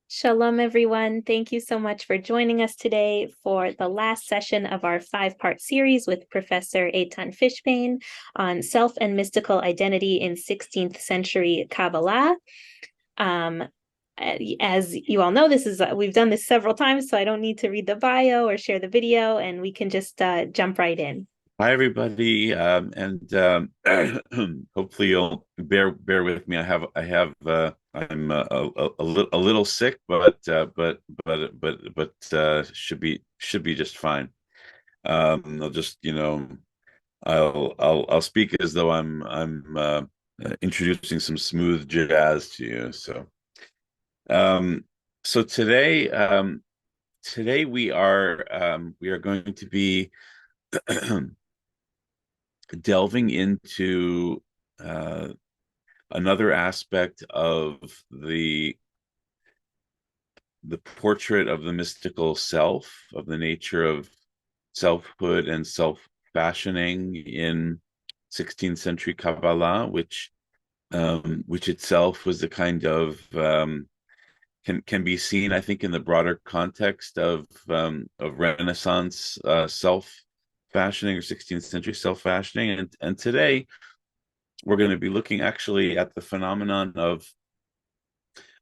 Shalom, everyone. Thank you so much for joining us today for the last session of our five-part series with Professor Eitan Fishbane on self and mystical identity in 16th century Kabbalah. As you all know, we've done this several times, so I don't need to read the bio or share the video, and we can just jump right in. Hi, everybody, and hopefully you'll bear with me. I'm a little sick, but should be just fine. I'll just I'll speak as though I'm introducing some smooth jazz to you. Um, so today we are going to be delving into uh, another aspect of the portrait of the mystical self, of the nature of selfhood and self-fashioning in 16th century Kabbalah, which itself was a kind of can be seen, I think, in the broader context of Renaissance self-fashioning or 16th century self-fashioning, and today we're going to be looking actually at the phenomenon of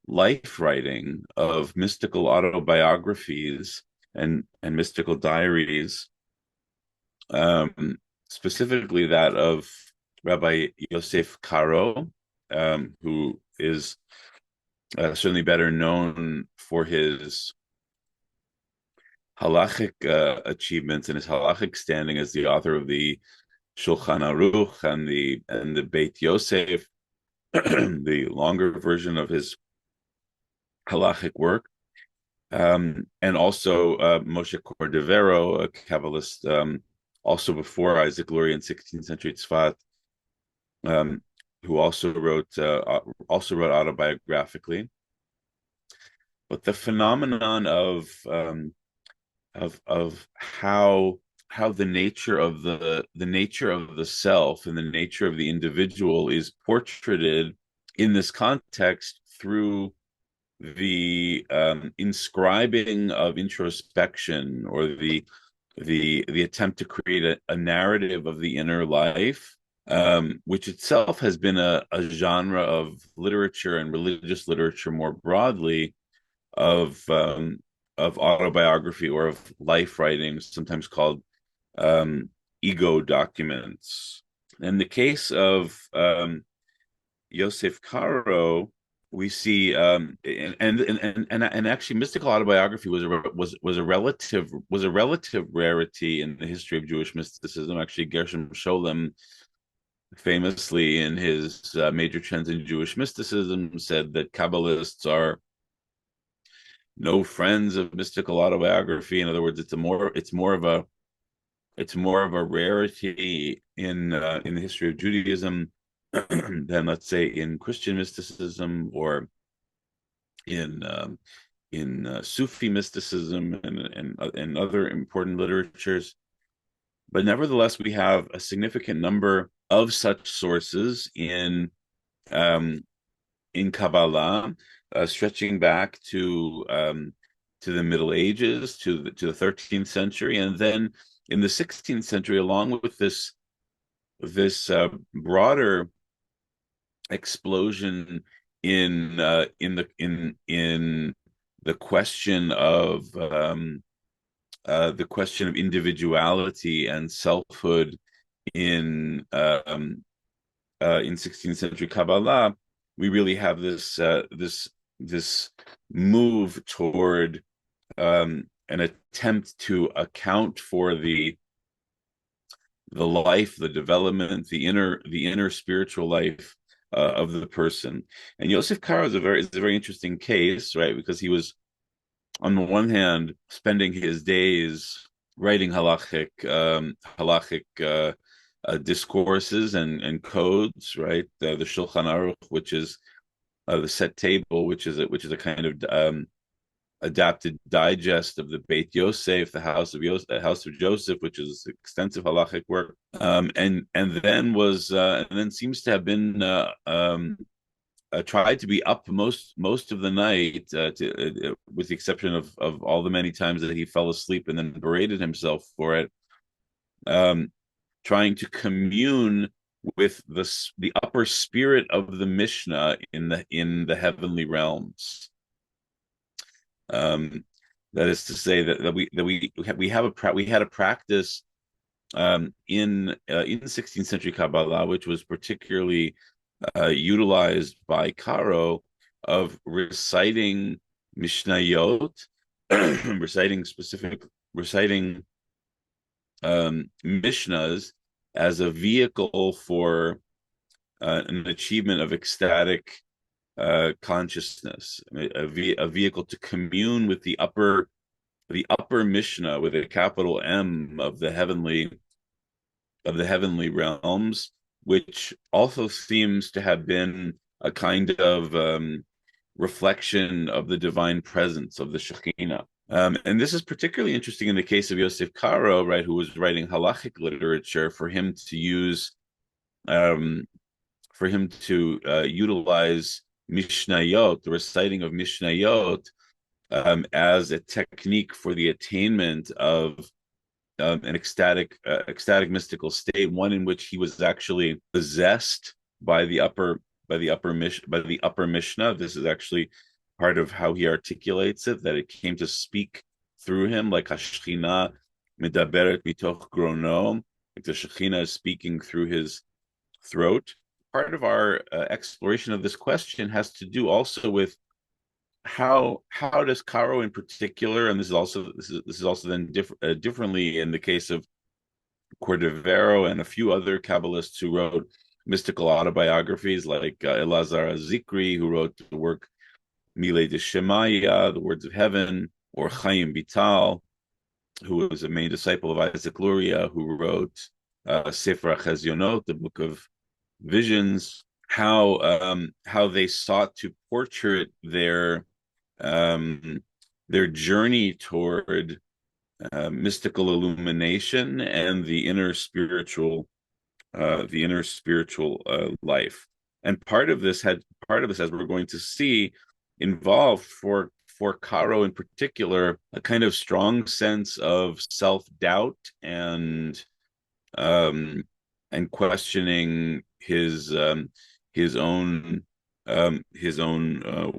life writing, of mystical autobiographies and mystical diaries, specifically that of Rabbi Yosef Karo, who is certainly better known for his halachic achievements and his halachic standing as the author of the Shulchan Aruch and the Beit Yosef, the longer version of his halachic work, and also Moshe Cordovero, a Kabbalist, also before Isaac Luria in 16th century Tzfat, who also wrote autobiographically. But the phenomenon of how the nature of the self and the nature of the individual is portraited in this context through the inscribing of introspection, or the attempt to create a narrative of the inner life, which itself has been a genre of literature and religious literature more broadly, of autobiography or of life writing, sometimes called ego documents. In the case of Yosef Karo, we see and actually mystical autobiography was a relative rarity in the history of Jewish mysticism. Actually, Gershom Scholem, famously in his Major Trends in Jewish Mysticism, said that Kabbalists are no friends of mystical autobiography. In other words, it's more of a rarity in the history of Judaism than, let's say, in Christian mysticism, or in Sufi mysticism, and other important literatures. But nevertheless, we have a significant number of such sources in Kabbalah, stretching back to the Middle Ages, to the 13th century, and then in the 16th century, along with this broader explosion in the question of individuality and selfhood in 16th century Kabbalah. We really have this move toward an attempt to account for the life, the development, the inner spiritual life of the person. And Yosef Karo is a very interesting case, right? Because he was, on the one hand, spending his days writing halachic discourses and codes, right? The Shulchan Aruch, which is the set table, which is a kind of adapted digest of the Beit Yosef, the house of Joseph, which is extensive halachic work, and then seems to have been tried to be up most of the night, with the exception of all the many times that he fell asleep and then berated himself for it, trying to commune with the upper spirit of the Mishnah in the heavenly realms. That is to say that we had a practice in 16th century Kabbalah, which was particularly utilized by Karo, of reciting Mishnayot, reciting Mishnahs as a vehicle for an achievement of ecstatic consciousness, a vehicle to commune with the upper Mishnah, with a capital M, of the heavenly realms, which also seems to have been a kind of reflection of the divine presence of the Shekhinah. And this is particularly interesting in the case of Yosef Karo, right, who was writing halachic literature, for him to utilize Mishnayot, the reciting of Mishnayot, as a technique for the attainment of an ecstatic mystical state, one in which he was actually possessed by the upper Mishnah. This is actually part of how he articulates it, that it came to speak through him, like Hashchina medaberet mitoch grono, like the Shekhinah is speaking through his throat. Part of our exploration of this question has to do also with how does Karo in particular, and this is also then differently in the case of Cordovero and a few other Kabbalists who wrote mystical autobiographies, like Elazar Zikri, who wrote the work Mile de Shemaya, the Words of Heaven, or Chaim Vital, who was a main disciple of Yitzhak Luria, who wrote Sefer HaChezionot, the Book of Visions. How they sought to portrait their journey toward mystical illumination and the inner spiritual life. And part of this, as we're going to see, involved for Karo in particular a kind of strong sense of self-doubt and questioning his own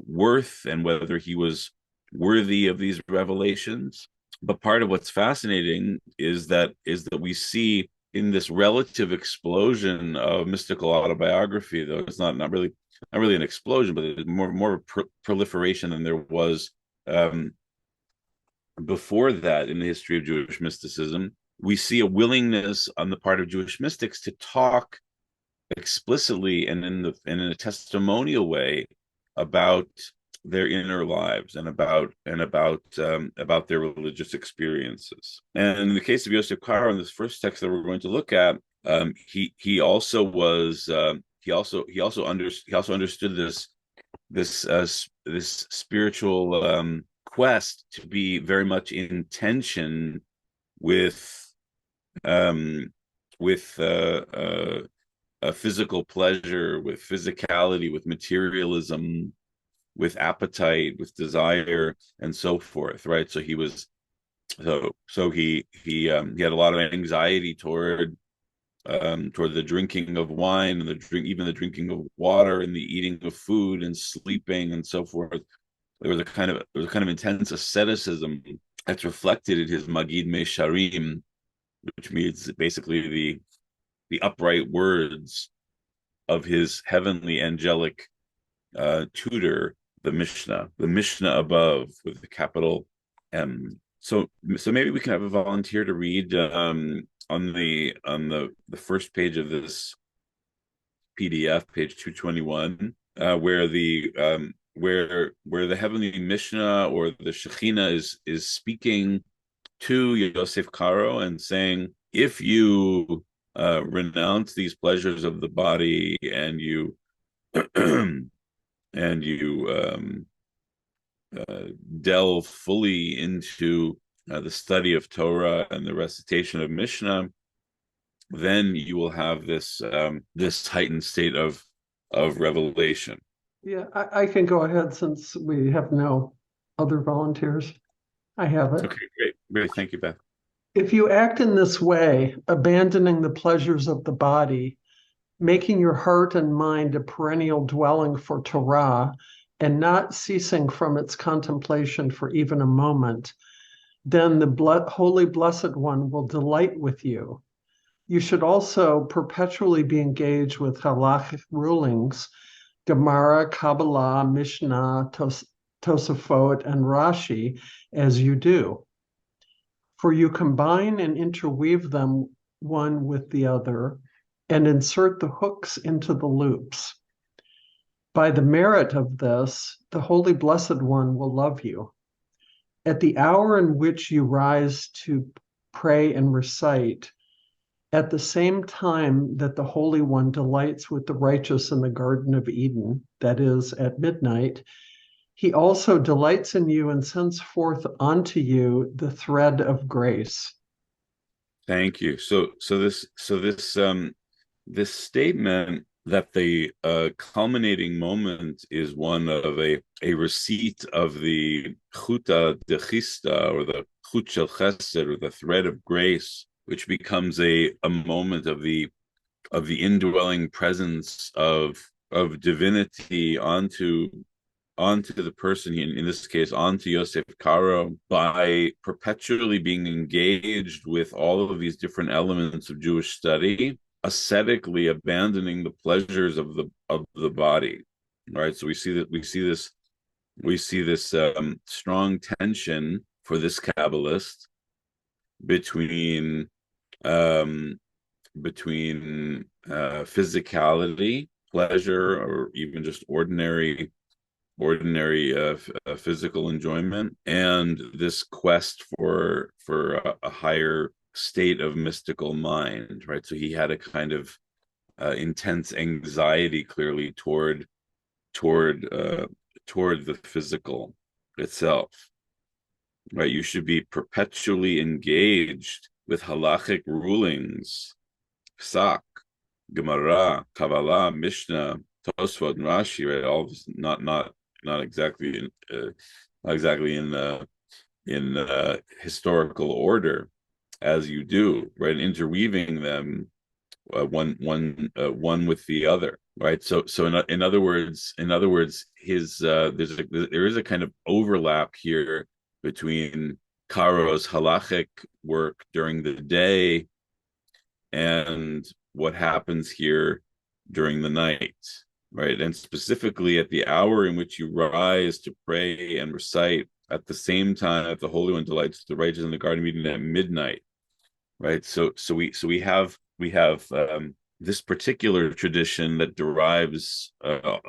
worth, and whether he was worthy of these revelations. But part of what's fascinating is that we see in this relative explosion of mystical autobiography, though it's not really an explosion, but it's more of a proliferation than there was before that in the history of Jewish mysticism. We see a willingness on the part of Jewish mystics to talk explicitly and in a testimonial way about their inner lives and about their religious experiences. And in the case of Yosef Karo, in this first text that we're going to look at, he also understood this spiritual quest to be very much in tension with physical pleasure, with physicality, with materialism, with appetite, with desire, and so forth, right? So he had a lot of anxiety toward the drinking of wine and even the drinking of water and the eating of food and sleeping and so forth. There was a kind of intense asceticism that's reflected in his Magid Mesharim, which means basically the upright words of his heavenly angelic tutor, the Mishnah above with the capital M. So maybe we can have a volunteer to read on the first page of this PDF, page 221, where the heavenly Mishnah, or the Shekhinah, is speaking to Yosef Karo and saying, if you renounce these pleasures of the body, and you delve fully into the study of Torah and the recitation of Mishnah, then you will have this heightened state of revelation. Yeah, I can go ahead since we have no other volunteers. I have it. Okay, great. Great. Thank you, Beth. If you act in this way, abandoning the pleasures of the body, making your heart and mind a perennial dwelling for Torah, and not ceasing from its contemplation for even a moment, then the Holy Blessed One will delight with you. You should also perpetually be engaged with halachic rulings, Gemara, Kabbalah, Mishnah, Tosafot, and Rashi, as you do. For you combine and interweave them one with the other and insert the hooks into the loops. By the merit of this, the Holy Blessed One will love you. At the hour in which you rise to pray and recite, at the same time that the Holy One delights with the righteous in the Garden of Eden, that is, at midnight, he also delights in you and sends forth unto you the thread of grace. Thank you. This statement that the culminating moment is one of a receipt of the chuta de chista, or the chut shel chesed, or the thread of grace, which becomes a moment of the indwelling presence of divinity onto the person, in this case, onto Yosef Karo, by perpetually being engaged with all of these different elements of Jewish study, ascetically abandoning the pleasures of the body. Right. So we see this strong tension for this Kabbalist between physicality, pleasure, or even just ordinary physical enjoyment, and this quest for a higher state of mystical mind, right? So he had a kind of intense anxiety, clearly, toward the physical itself, right? You should be perpetually engaged with halachic rulings, Psak, Gemara, Kabbalah, Mishnah, Tosfot, and Rashi, right? All of this, not exactly in historical order as you do, right? Interweaving them one with the other, right? So in other words, his there is a kind of overlap here between Karo's halachic work during the day and what happens here during the night, right? And specifically at the hour in which you rise to pray and recite, at the same time that the Holy One delights the righteous in the Garden of Eden at midnight, right? So we have this particular tradition that derives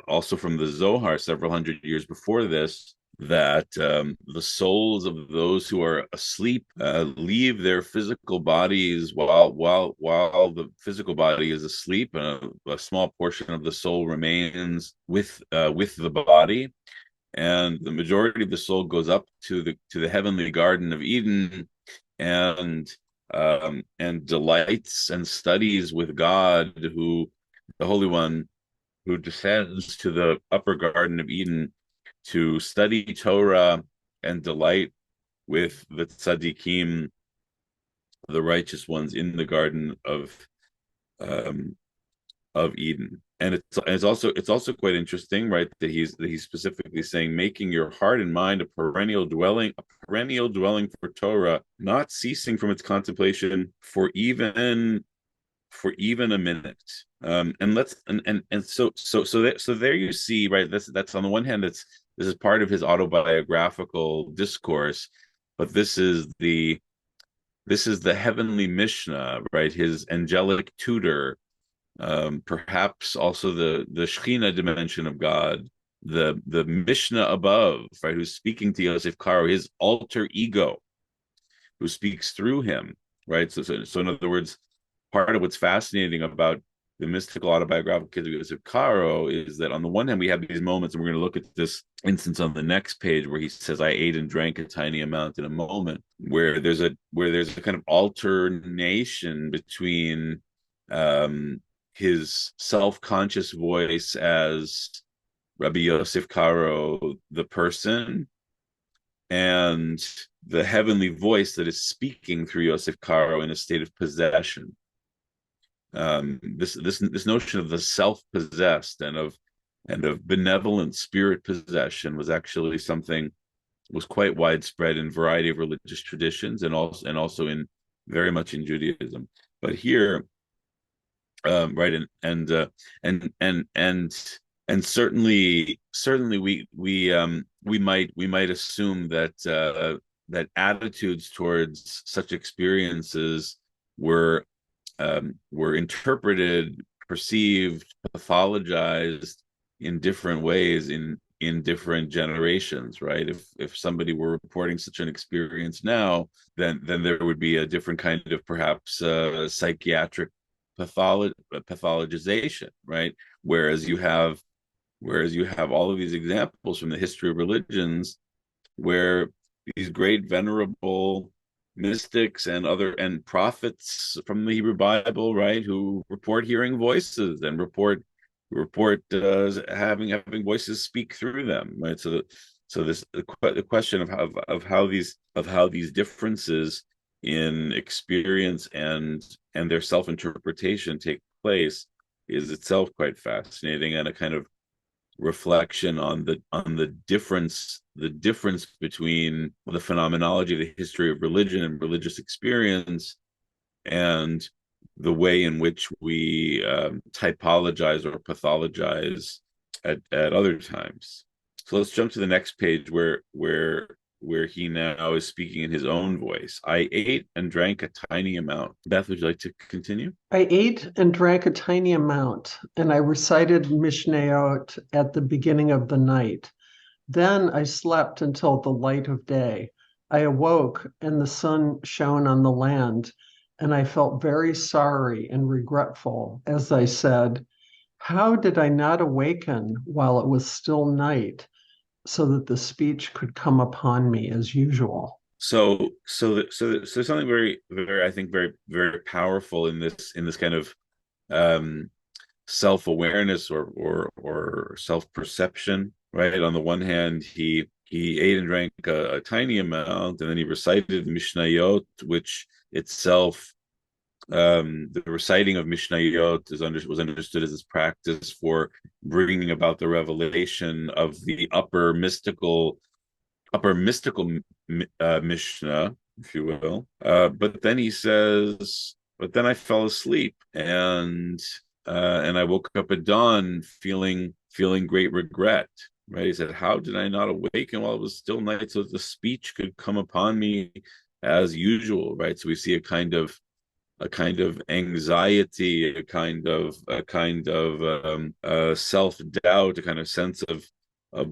also from the Zohar several hundred years before this, that the souls of those who are asleep leave their physical bodies while the physical body is asleep, and a small portion of the soul remains with the body, and the majority of the soul goes up to the heavenly Garden of Eden, and delights and studies with God, who the Holy One, who descends to the upper Garden of Eden to study Torah and delight with the tzaddikim, the righteous ones in the Garden of Eden. And it's also quite interesting, right, that he's specifically saying, making your heart and mind a perennial dwelling for Torah, not ceasing from its contemplation for even a minute. So there you see, right, that's on the one hand, this is part of his autobiographical discourse, but this is the heavenly Mishnah, right, his angelic tutor, perhaps also the Shekhinah dimension of God, the Mishnah above, right, who's speaking to Yosef Karo, his alter ego, who speaks through him, right? So in other words, part of what's fascinating about the mystical autobiographical of Yosef Karo is that on the one hand we have these moments, and we're going to look at this instance on the next page where he says, "I ate and drank a tiny amount in a moment," where there's a kind of alternation between his self-conscious voice as Rabbi Yosef Karo, the person, and the heavenly voice that is speaking through Yosef Karo in a state of possession. This notion of the self-possessed and of benevolent spirit possession was actually something was quite widespread in a variety of religious traditions, and also in very much in Judaism. But here, right, and certainly we might assume that that attitudes towards such experiences were interpreted, perceived, pathologized in different ways in different generations, right? If somebody were reporting such an experience now, then there would be a different kind of perhaps psychiatric pathologization, right? Whereas you have all of these examples from the history of religions where these great venerable mystics and prophets from the Hebrew Bible, right, who report hearing voices and report having voices speak through them, right? So the question of how these differences in experience and their self-interpretation take place is itself quite fascinating, and a kind of reflection on the difference between the phenomenology of the history of religion and religious experience and the way in which we typologize or pathologize at other times. So let's jump to the next page where he now is speaking in his own voice. I ate and drank a tiny amount. Beth, would you like to continue? I ate and drank a tiny amount, and I recited Mishnayot at the beginning of the night. Then I slept until the light of day. I awoke, and the sun shone on the land, and I felt very sorry and regretful as I said, "How did I not awaken while it was still night, so that the speech could come upon me as usual?" So something very, very, I think very, very powerful in this kind of self-awareness or self-perception, right? On the one hand, he ate and drank a tiny amount, and then he recited Mishnayot, which itself, the reciting of Mishnayot was understood as this practice for bringing about the revelation of the upper mystical Mishnah, if you will. But then he says, but then I fell asleep, and I woke up at dawn feeling great regret. Right? He said, "How did I not awaken while it was still night, so that the speech could come upon me as usual?" Right? So we see a kind of anxiety, a kind of self-doubt, a kind of sense of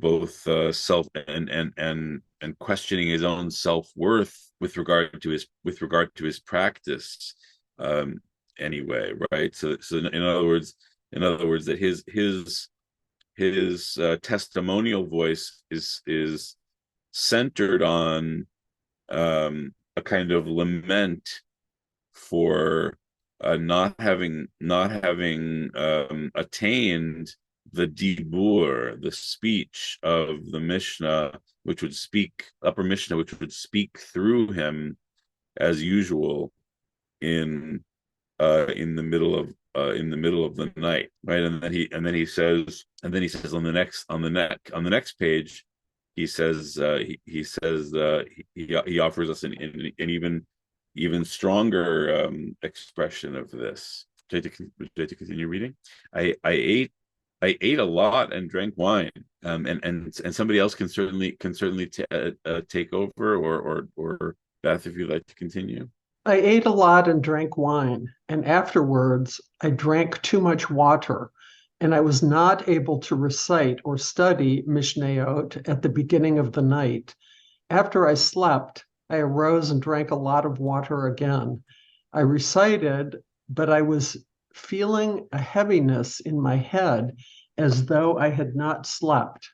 both self and questioning his own self-worth with regard to his practice, anyway, right? So in other words that his testimonial voice is centered on a kind of lament for not having attained the dibur, the speech of the Mishnah, which would speak upper Mishnah, which would speak through him as usual in the middle of the night, right? And then he says on the next page, he says he offers us an even stronger expression of this. Would you like to continue reading? I ate a lot and drank wine, and somebody else can certainly take over, or Beth, if you'd like to continue. I ate a lot and drank wine, and afterwards I drank too much water, and I was not able to recite or study Mishnayot at the beginning of the night. After I slept, I arose and drank a lot of water again. I recited, but I was feeling a heaviness in my head as though I had not slept.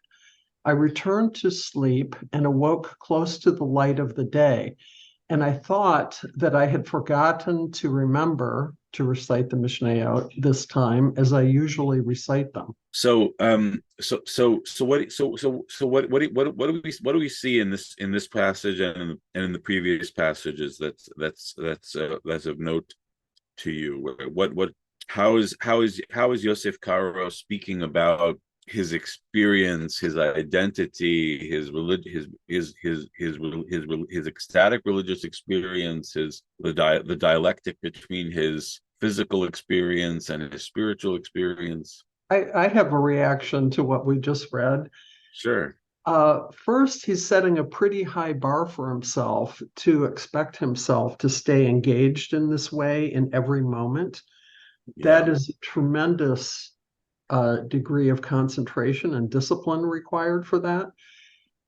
I returned to sleep and awoke close to the light of the day, And I thought that I had forgotten to remember to recite the Mishnayot this time, as I usually recite them. So what do we see in this passage and in the previous passages that's of note to you? How is Yosef Karo speaking about his experience, his identity, his religion, his ecstatic religious experience, the dialectic between his physical experience and his spiritual experience? I have a reaction to what we just read. Sure. First, he's setting a pretty high bar for himself to expect himself to stay engaged in this way in every moment. Yeah. That is a tremendous degree of concentration and discipline required for that.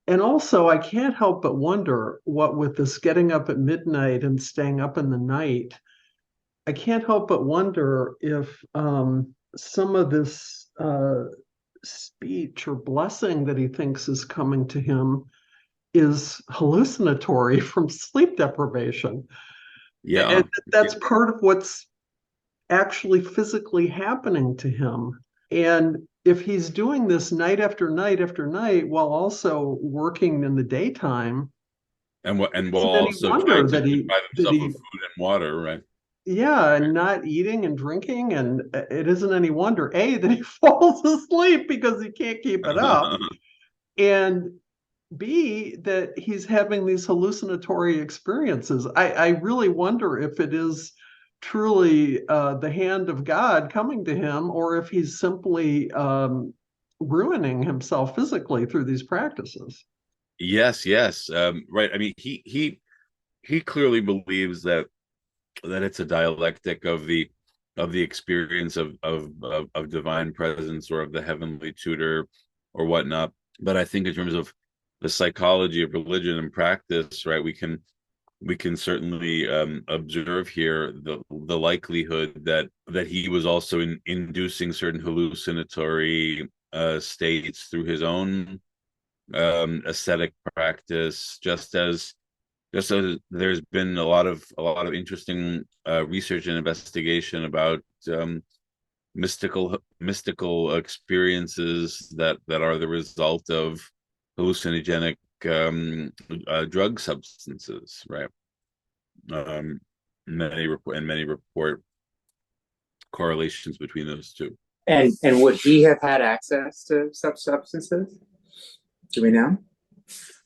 And also, I can't help but wonder what with this getting up at midnight and staying up in the night, I can't help but wonder if some of this speech or blessing that he thinks is coming to him is hallucinatory from sleep deprivation. Yeah. And that's part of what's actually physically happening to him. And if he's doing this night after night after night while also working in the daytime, And while isn't any also wonder trying to that deprive himself of food and water, right? yeah, and not eating and drinking. And it isn't any wonder, A, that he falls asleep because he can't keep it up. And B, that he's having these hallucinatory experiences. I really wonder if it is truly the hand of God coming to him, or if he's simply ruining himself physically through these practices. Yes, yes. Right. I mean, he clearly believes that it's a dialectic of the experience of divine presence or of the heavenly tutor or whatnot. But I think in terms of the psychology of religion and practice, right, we can certainly observe here the likelihood that he was also inducing certain hallucinatory states through his own ascetic practice, just as there's been a lot of interesting research and investigation about mystical experiences that are the result of hallucinogenic drug substances, right? Many report correlations between those two. And would he have had access to such substances? Do we know?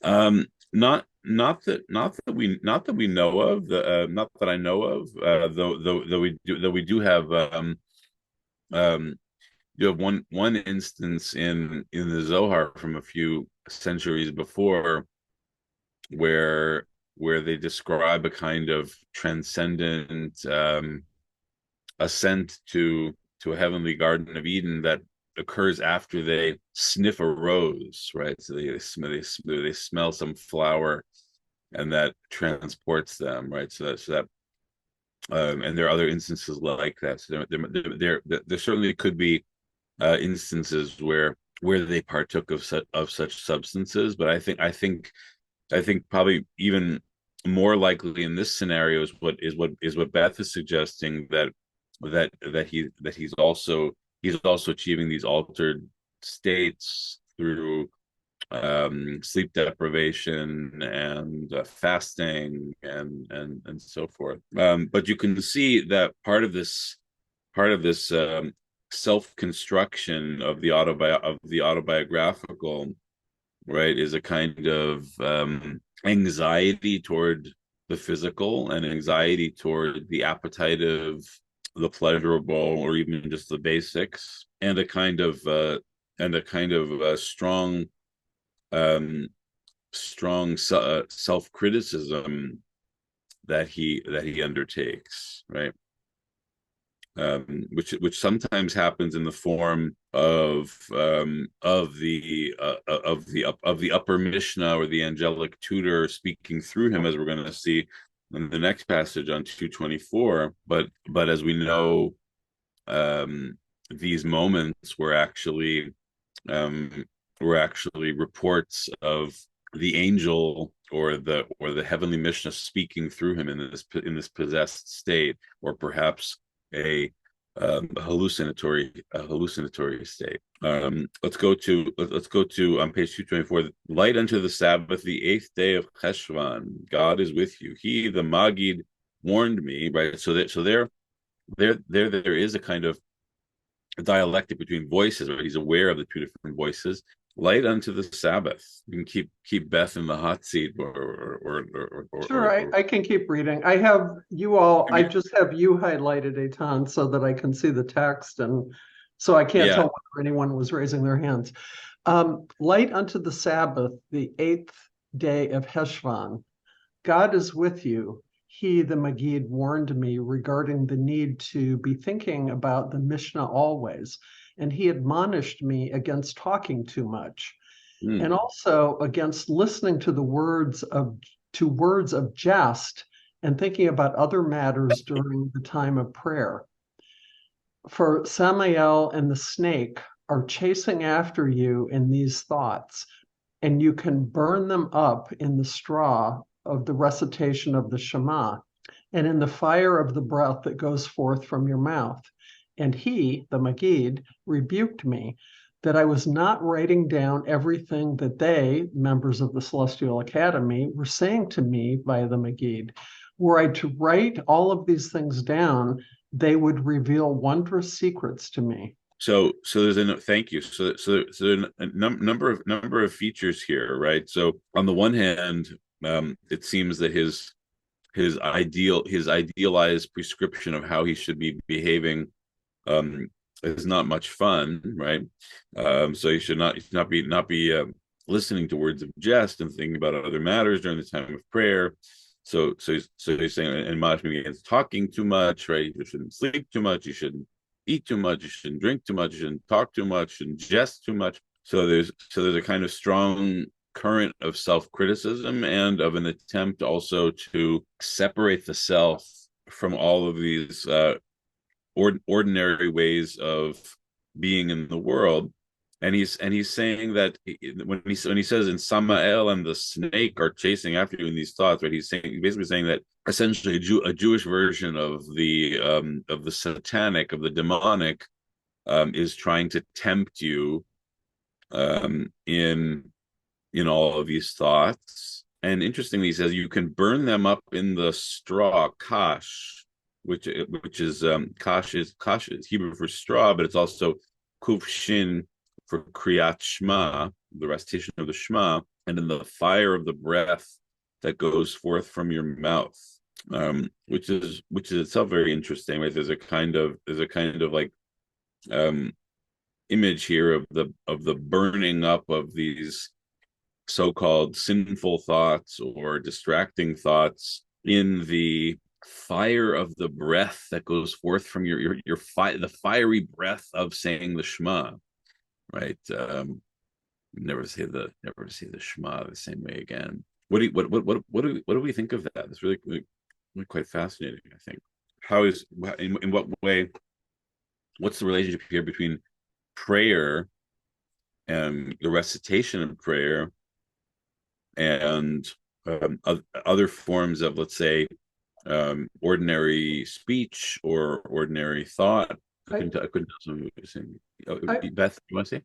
Not that we know of. Not that I know of. Though we do have you have one instance in the Zohar from a few centuries before where they describe a kind of transcendent ascent to a heavenly Garden of Eden that occurs after they sniff a rose, right? So they smell some flower, and that transports them, right? So that and there are other instances like that. So there certainly could be instances where they partook of such substances, but I think probably even more likely in this scenario is what Beth is suggesting, he's also achieving these altered states through sleep deprivation and fasting and so forth. But you can see that part of this self-construction of the autobiographical, right, is a kind of anxiety toward the physical and anxiety toward the appetite of the pleasurable or even just the basics, and a kind of strong self-criticism that he undertakes, right? Which sometimes happens in the form of the upper Mishnah or the angelic tutor speaking through him, as we're going to see in the next passage on 224. But as we know, these moments were actually reports of the angel or the heavenly Mishnah speaking through him in this possessed state, or perhaps a hallucinatory state. Let's go to on page 224. Light unto the Sabbath, the 8th day of Cheshvan. God is with you. He, the Magid, warned me. Right. So there is a kind of dialectic between voices. Right. He's aware of the two different voices. Light unto the Sabbath. You can keep Beth in the hot seat, Sure, I can keep reading. I have you all. I just have you highlighted, Eitan, so that I can see the text, and so I can't tell whether anyone was raising their hands. Light unto the Sabbath, the 8th day of Heshvan. God is with you. He, the Magid, warned me regarding the need to be thinking about the Mishnah always, and he admonished me against talking too much, and also against listening to words of jest and thinking about other matters during the time of prayer. For Samael and the snake are chasing after you in these thoughts, and you can burn them up in the straw of the recitation of the Shema and in the fire of the breath that goes forth from your mouth. And he, the Magid, rebuked me that I was not writing down everything that they, members of the Celestial Academy, were saying to me via the Magid. Were I to write all of these things down, they would reveal wondrous secrets to me. So there's thank you. So there's a number of features here, right? So on the one hand, it seems that his idealized prescription of how he should be behaving is not much fun, right? So you should not be listening to words of jest and thinking about other matters during the time of prayer. So he's saying, and admonishing me against talking too much, right? You shouldn't sleep too much. You shouldn't eat too much. You shouldn't drink too much. You shouldn't talk too much. And jest too much. So there's a kind of strong current of self-criticism and of an attempt also to separate the self from all of these ordinary ways of being in the world. And he's saying that when he says in Samael and the snake are chasing after you in these thoughts, right? He's basically saying that essentially a Jewish version of the satanic, of the demonic, is trying to tempt you in all of these thoughts. And interestingly, he says you can burn them up in the straw, kash, which is kash is Hebrew for straw, but it's also kufshin for kriyat shema, the recitation of the Shema, and in the fire of the breath that goes forth from your mouth, which is itself very interesting. Right? There's a kind of like image here of the burning up of these so-called sinful thoughts or distracting thoughts in the fire of the breath that goes forth from the fiery breath of saying the Shema. Right, never to say the Shema the same way again. What do we think of that? It's really quite fascinating. I think in what way? What's the relationship here between prayer and the recitation of prayer and other forms of, let's say, ordinary speech or ordinary thought? I couldn't tell something what you're saying. Beth, you want to say?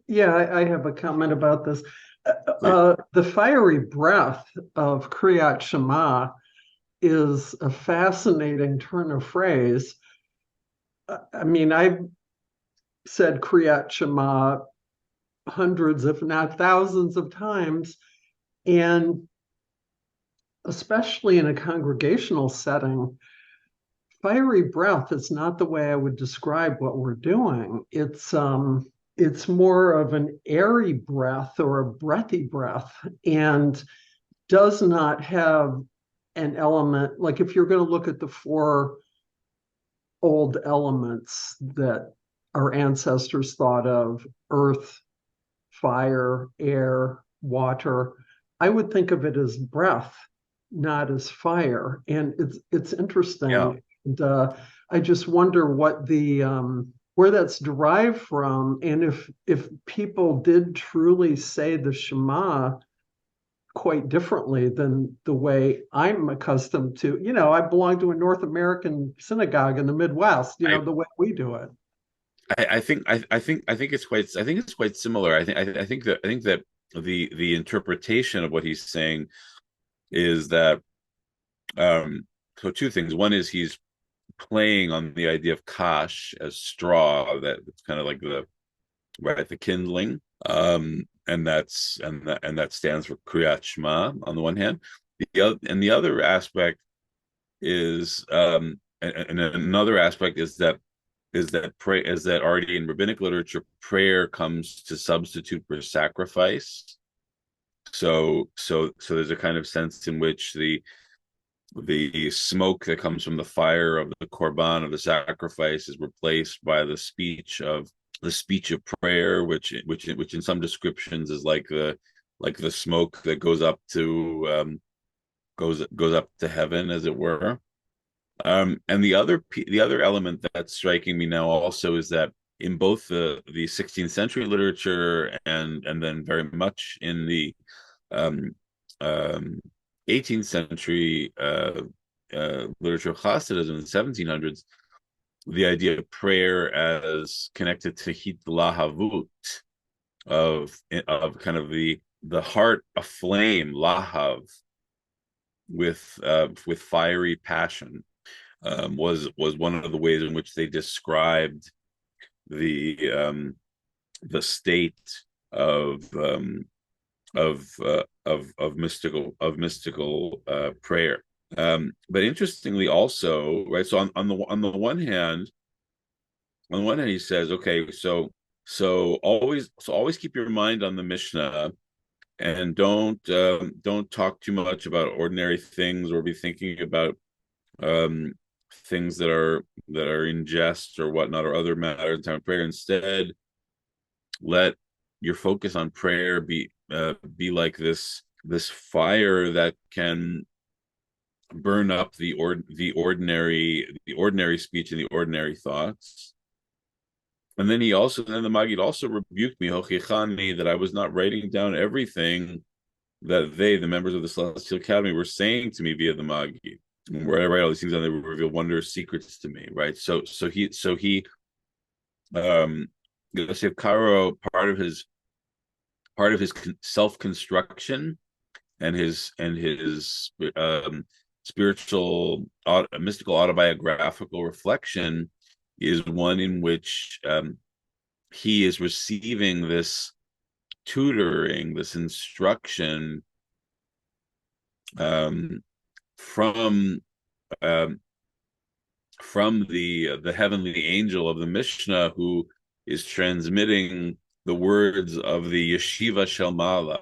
Yeah, I have a comment about this. The fiery breath of Kriyat Shema is a fascinating turn of phrase. I mean, I've said Kriyat Shema hundreds, if not thousands of times, and especially in a congregational setting, fiery breath is not the way I would describe what we're doing. It's more of an airy breath or a breathy breath, and does not have an element, like if you're going to look at the 4 old elements that our ancestors thought of: earth, fire, air, water, I would think of it as breath, not as fire. And it's interesting. Yeah. And I just wonder what where that's derived from, and if people did truly say the Shema quite differently than the way I'm accustomed to. I belong to a North American synagogue in the Midwest, the way we do it. I think it's quite similar. I think that the interpretation of what he's saying is that so two things. One is he's playing on the idea of kash as straw, that it's kind of like the kindling, and that stands for kriyat shema on the one hand. The other aspect is and another aspect is that already in rabbinic literature, prayer comes to substitute for sacrifice. So there's a kind of sense in which the smoke that comes from the fire of the korban, of the sacrifice, is replaced by the speech of prayer, which in some descriptions is like the smoke that goes up to heaven, as it were. And the other element that's striking me now also is that in both the 16th century literature and then very much in the 18th century literature of Hasidism in the 1700s, the idea of prayer as connected to hitlahavut, of kind of the heart aflame, lahav, with fiery passion, was one of the ways in which they described the state of mystical prayer. But interestingly, also, right. So on the one hand, he says, okay, so always keep your mind on the Mishnah, and don't talk too much about ordinary things, or be thinking about things that are in jest or whatnot, or other matters in time of prayer. Instead, let your focus on prayer be like this fire that can burn up the ordinary speech and the ordinary thoughts. And then the Maggid also rebuked me, Hochichani, that I was not writing down everything that the members of the Celestial Academy, were saying to me via the Maggid. Where I write all these things down, they would reveal wondrous secrets to me, right? So he Yosef Karo, part of his self-construction and his spiritual, mystical, autobiographical reflection is one in which he is receiving this tutoring, this instruction from the heavenly angel of the Mishnah, who is transmitting the words of the yeshiva shelmala,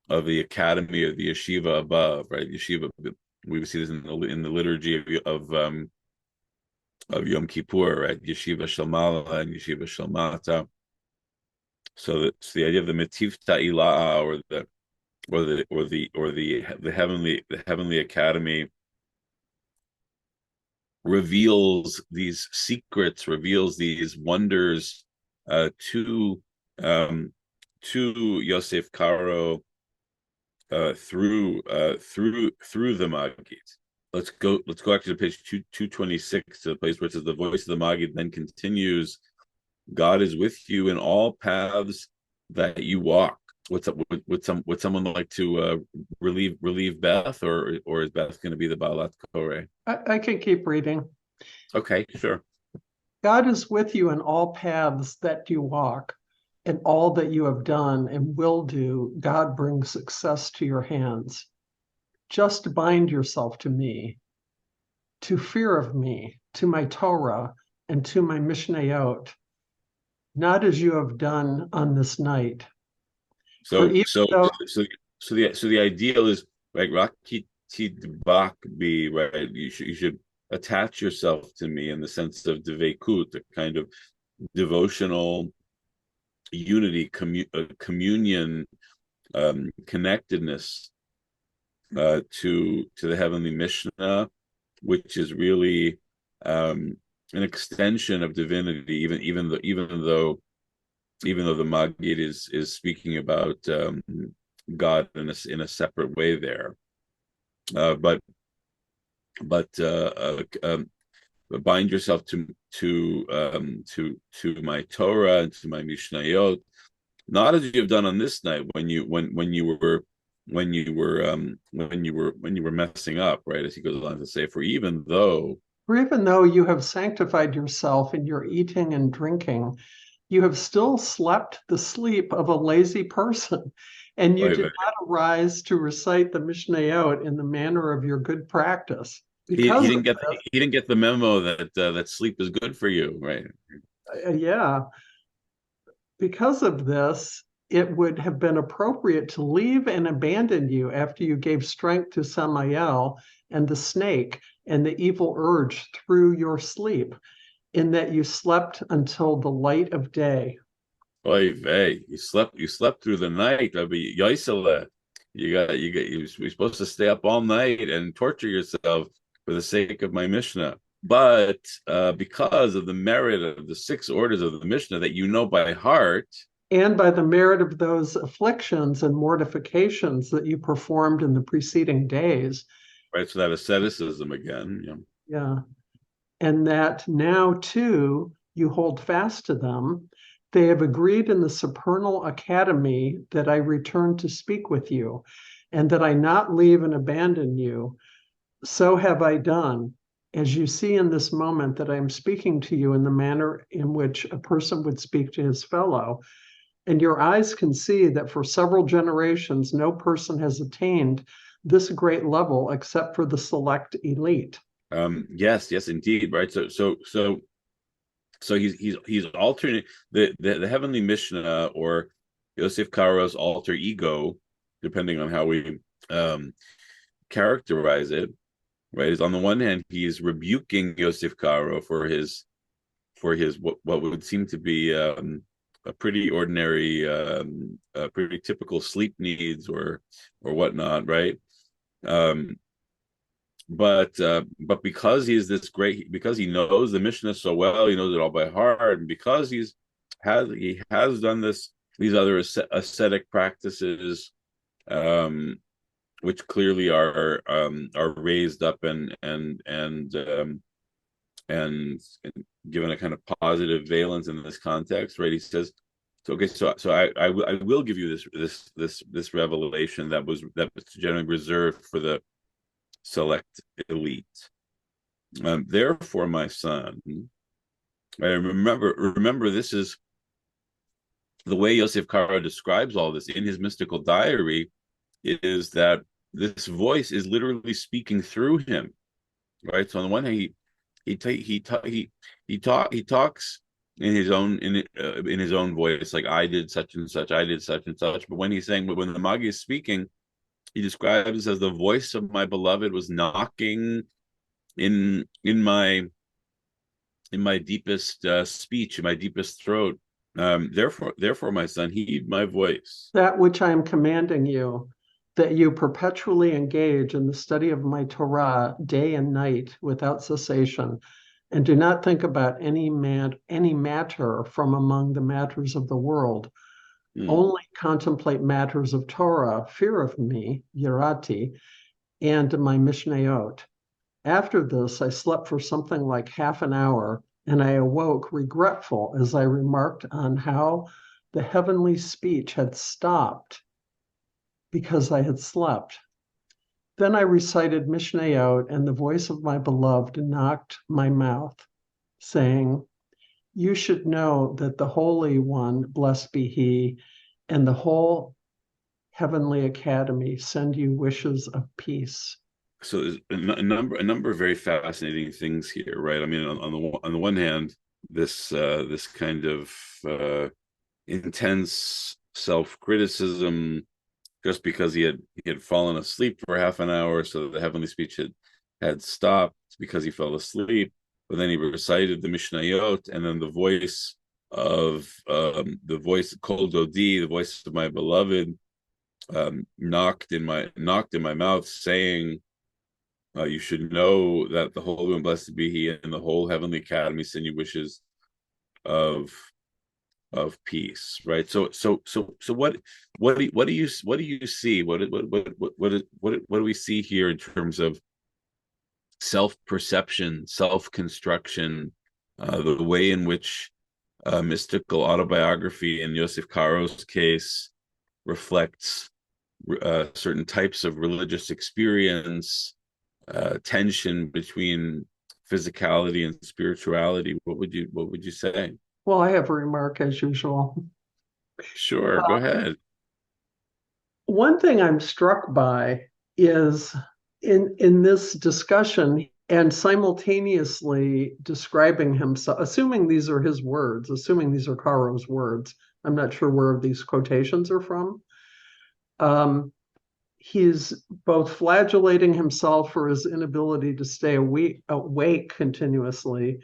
of the academy, of the yeshiva above, right? Yeshiva, we see this in the liturgy of Yom Kippur, right? Yeshiva shelmala and yeshiva shelmata. So that's the idea of the metivta ilaha, or the heavenly academy, reveals these secrets, reveals these wonders to Yosef Karo through the Maggid. Let's go actually to page 226, to the place where it says, the voice of the Maggid then continues, God is with you in all paths that you walk. Would someone like to relieve Beth, or is Beth going to be the Balat Koreh? I can keep reading. Okay, sure. God is with you in all paths that you walk, and all that you have done and will do, God brings success to your hands. Just bind yourself to me, to fear of me, to my Torah, and to my Mishnayot, not as you have done on this night. So the ideal is, right, Rakit Tidbak be, right, you should attach yourself to me, in the sense of devekut, a kind of devotional unity, communion, connectedness to the heavenly Mishnah, which is really an extension of divinity, even though the Maggid is speaking about God in a separate way there. But bind yourself to my Torah and to my Mishnayot, not as you've done on this night when you were messing up, right? As he goes on to say, for even though you have sanctified yourself in your eating and drinking, you have still slept the sleep of a lazy person, and you did not arise to recite the Mishnayot in the manner of your good practice. He didn't get the memo that sleep is good for you, right? Yeah. Because of this, it would have been appropriate to leave and abandon you after you gave strength to Samael and the snake and the evil urge through your sleep, in that you slept until the light of day. Oy vey, you slept through the night. Rabbi Yosef, you're supposed to stay up all night and torture yourself for the sake of my Mishnah. But because of the merit of the 6 orders of the Mishnah that you know by heart, and by the merit of those afflictions and mortifications that you performed in the preceding days, right? So that asceticism again, yeah, and that now too you hold fast to them. They have agreed in the supernal academy that I return to speak with you, and that I not leave and abandon you. So have I done. As you see in this moment that I am speaking to you in the manner in which a person would speak to his fellow, and your eyes can see that for several generations, no person has attained this great level except for the select elite. Yes, indeed, right. So he's altering the heavenly Mishnah, or Yosef Karo's alter ego, depending on how we characterize it. Right, is on the one hand he's rebuking Yosef Karo for his what would seem to be a pretty ordinary, pretty typical sleep needs or whatnot, right? But because he's this great, because he knows the Mishnah so well, he knows it all by heart, and because he has done these other ascetic practices, which clearly are raised up and given a kind of positive valence in this context, right? He says, so I will give you this revelation that was generally reserved for the select elite. Therefore, my son, I remember this is the way Yosef Karo describes all this in his mystical diary, is that this voice is literally speaking through him, right? So on the one hand, he talks in his own voice, like I did such and such, I did such and such. But when the Magi is speaking, he describes it as the voice of my beloved was knocking in my deepest speech, in my deepest throat. Therefore, my son, heed my voice. That which I am commanding you, that you perpetually engage in the study of my Torah day and night without cessation, and do not think about any matter from among the matters of the world. Only contemplate matters of Torah, fear of me, Yerati, and my Mishnayot. After this, I slept for something like half an hour, and I awoke regretful as I remarked on how the heavenly speech had stopped because I had slept. Then I recited Mishnayot, and the voice of my beloved knocked my mouth, saying, you should know that the Holy One, blessed be He, and the whole heavenly academy send you wishes of peace. So there's a number of very fascinating things here, right? I mean, on the one hand, this kind of intense self-criticism, just because he had fallen asleep for half an hour, so the heavenly speech had stopped because he fell asleep. But then he recited the Mishnayot, and then the voice of Kol Dodi, the voice of my beloved, knocked in my mouth, saying, you should know that the Holy One, blessed be He, and the whole heavenly academy send you wishes of peace, right? So what do you see? What do we see here in terms of self-perception, self-construction, the way in which mystical autobiography in Yosef Karo's case reflects certain types of religious experience, tension between physicality and spirituality? What would you say? Well, I have a remark as usual. Sure, go ahead. One thing I'm struck by is in this discussion and simultaneously describing himself, assuming these are his words, assuming these are Caro's words. I'm not sure where these quotations are from. He's both flagellating himself for his inability to stay awake continuously,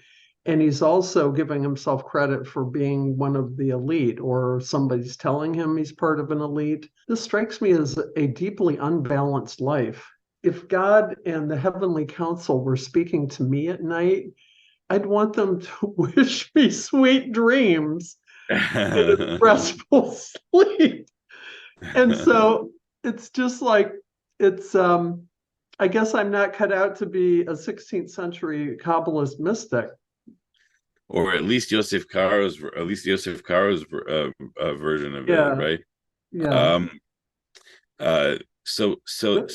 and he's also giving himself credit for being one of the elite, or somebody's telling him he's part of an elite. This strikes me as a deeply unbalanced life. If God and the heavenly council were speaking to me at night, I'd want them to wish me sweet dreams and restful sleep. And so it's just like, it's I guess I'm not cut out to be a 16th century Kabbalist mystic. Or at least Yosef Karo's version of Yeah. it, right? Yeah. So clearly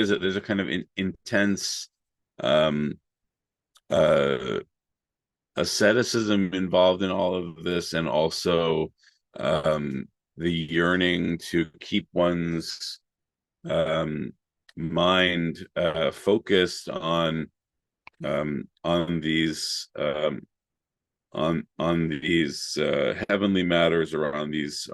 there's a kind of intense asceticism involved in all of this, and also the yearning to keep one's mind focused on these heavenly matters, or on these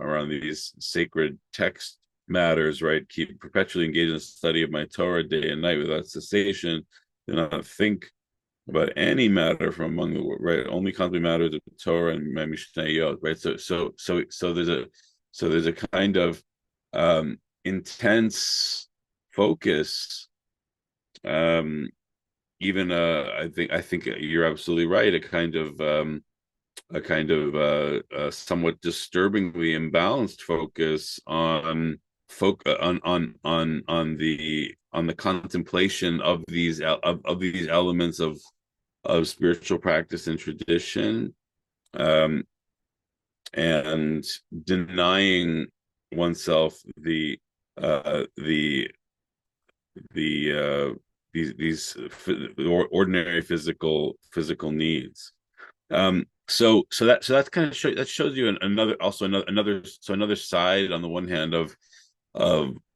sacred text matters, right? Keep perpetually engaged in the study of my Torah day and night without cessation. Do not think about any matter from among the world, right? Only contemplate matters of the Torah and my Mishnayot, right? So there's a kind of intense focus, even I think you're absolutely right, a somewhat disturbingly imbalanced focus on the contemplation of these elements of spiritual practice and tradition, and denying oneself these ordinary physical needs. So that kind of shows you another side, on the one hand, of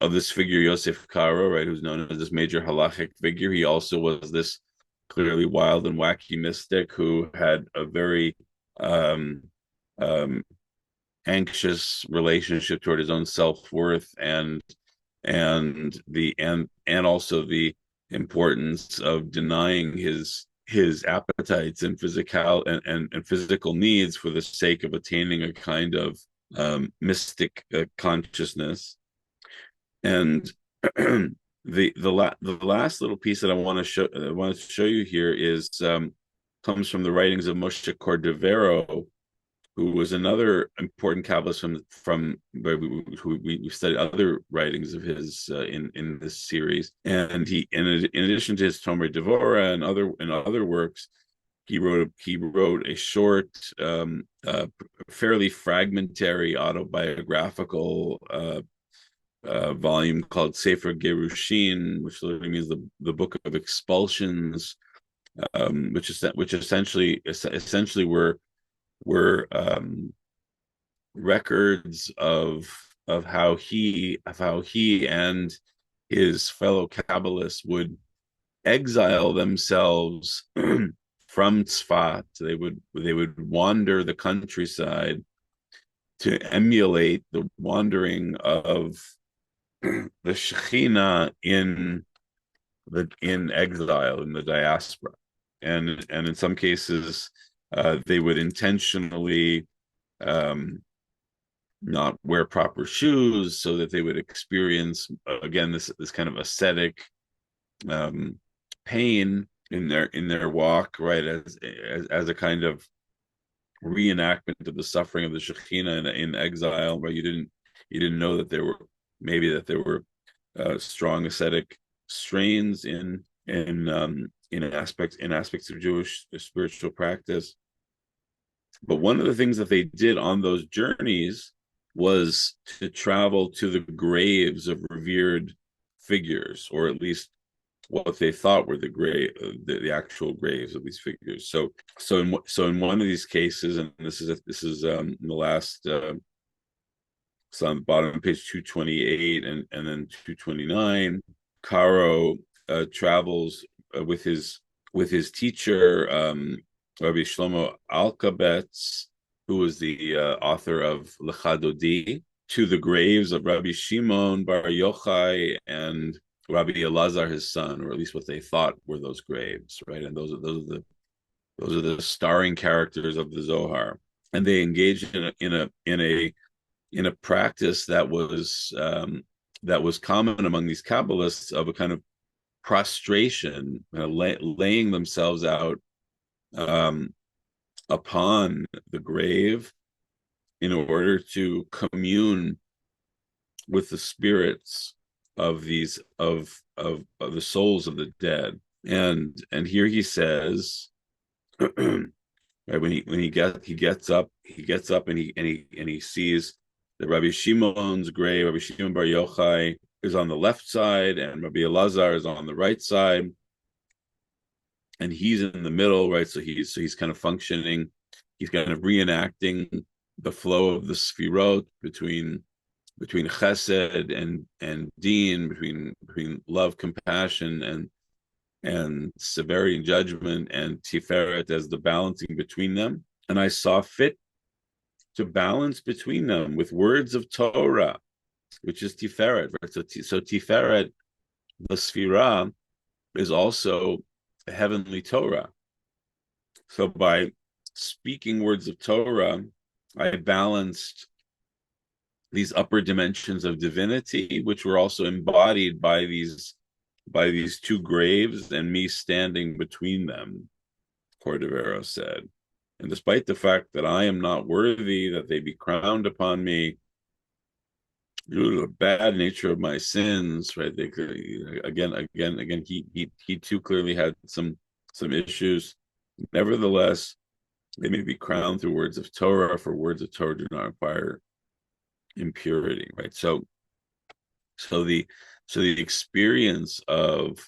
this figure Yosef Karo, right, who's known as this major halachic figure. He also was this clearly wild and wacky mystic who had a very anxious relationship toward his own self-worth, and also the importance of denying his appetites and physical needs for the sake of attaining a kind of mystic consciousness. And the last little piece that I want to show you here is comes from the writings of Moshe Cordovero, who was another important Kabbalist from who we studied other writings of his in this series. And he, in addition to his Tomer Devora and other works, he wrote a short, fairly fragmentary autobiographical volume called Sefer Gerushin, which literally means the book of expulsions, which essentially were records of how he and his fellow Kabbalists would exile themselves from Tzfat. They would wander the countryside to emulate the wandering of the Shekhinah in exile, in the diaspora, and in some cases they would intentionally not wear proper shoes, so that they would experience again this kind of ascetic pain in their walk, right, as a kind of reenactment of the suffering of the Shekhinah in exile, right? You didn't know that there were strong ascetic strains in aspects of Jewish spiritual practice. But one of the things that they did on those journeys was to travel to the graves of revered figures, or at least what they thought were the actual graves of these figures. So in one of these cases, and this is in the last. So on the bottom of page 228 and then 229, Caro travels with his teacher, Rabbi Shlomo Alkabetz, who was the author of Lekha Dodi, to the graves of Rabbi Shimon Bar Yochai and Rabbi Elazar, his son, or at least what they thought were those graves, right? And those are the starring characters of the Zohar, and they engaged in a practice that was common among these Kabbalists of a kind of prostration, laying themselves out upon the grave in order to commune with the spirits of these of the souls of the dead. And here he says, right, when he gets up and he sees that Rabbi Shimon's grave, Rabbi Shimon Bar Yochai, is on the left side, and Rabbi Elazar is on the right side, and he's in the middle, right? So he's kind of functioning. He's kind of reenacting the flow of the sfirot between chesed and din, between love, compassion, and severity and judgment, and tiferet as the balancing between them. And I saw fit to balance between them with words of Torah, which is tiferet. Right? So tiferet, the sfirah, is also a heavenly Torah. So by speaking words of Torah, I balanced these upper dimensions of divinity, which were also embodied by these two graves and me standing between them, Cordovero said. And despite the fact that I am not worthy that they be crowned upon me due to the bad nature of my sins, right? They could, again, he too clearly had some issues. Nevertheless, they may be crowned through words of Torah, for words of Torah do not require impurity, right? So the experience of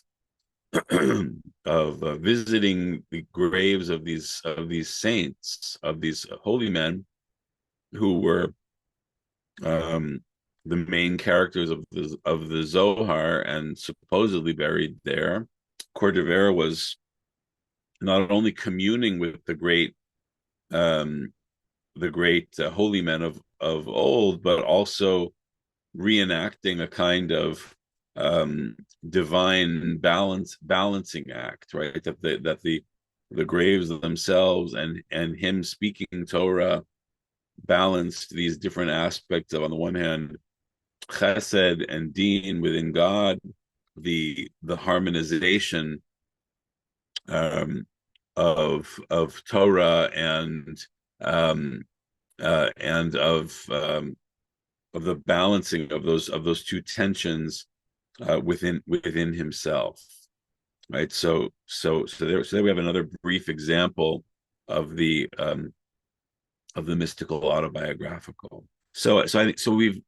visiting the graves of these saints, of these holy men who were the main characters of the Zohar and supposedly buried there. Cordovero was not only communing with the great holy men of old, but also reenacting a kind of divine balancing act, right? That the graves themselves and him speaking Torah balanced these different aspects of, on the one hand, chesed and din within God, the harmonization of Torah and of the balancing of those two tensions within himself, right? So there we have another brief example of the mystical autobiographical. So I think we've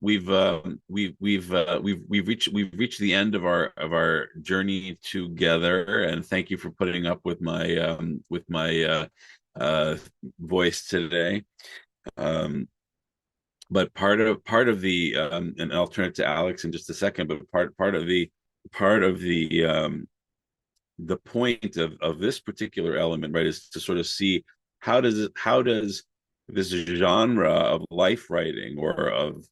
reached the end of our journey together, and thank you for putting up with my voice today. But part of the and I'll turn it to Alex in just a second. But part of the point of this particular element, right, is to sort of see how does this genre of life writing or of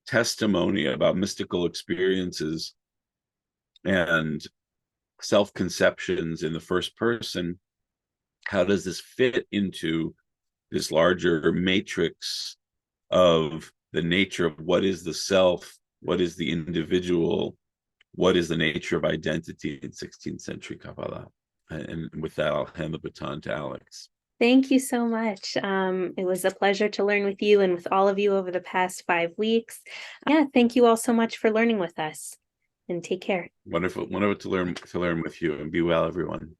testimony about mystical experiences and self-conceptions in the first person, how does this fit into this larger matrix of the nature of what is the self, what is the individual, what is the nature of identity in 16th century Kabbalah? And with that, I'll hand the baton to Alex. Thank you so much. It was a pleasure to learn with you and with all of you over the past 5 weeks. Yeah, thank you all so much for learning with us, and take care. Wonderful to learn with you, and be well, everyone.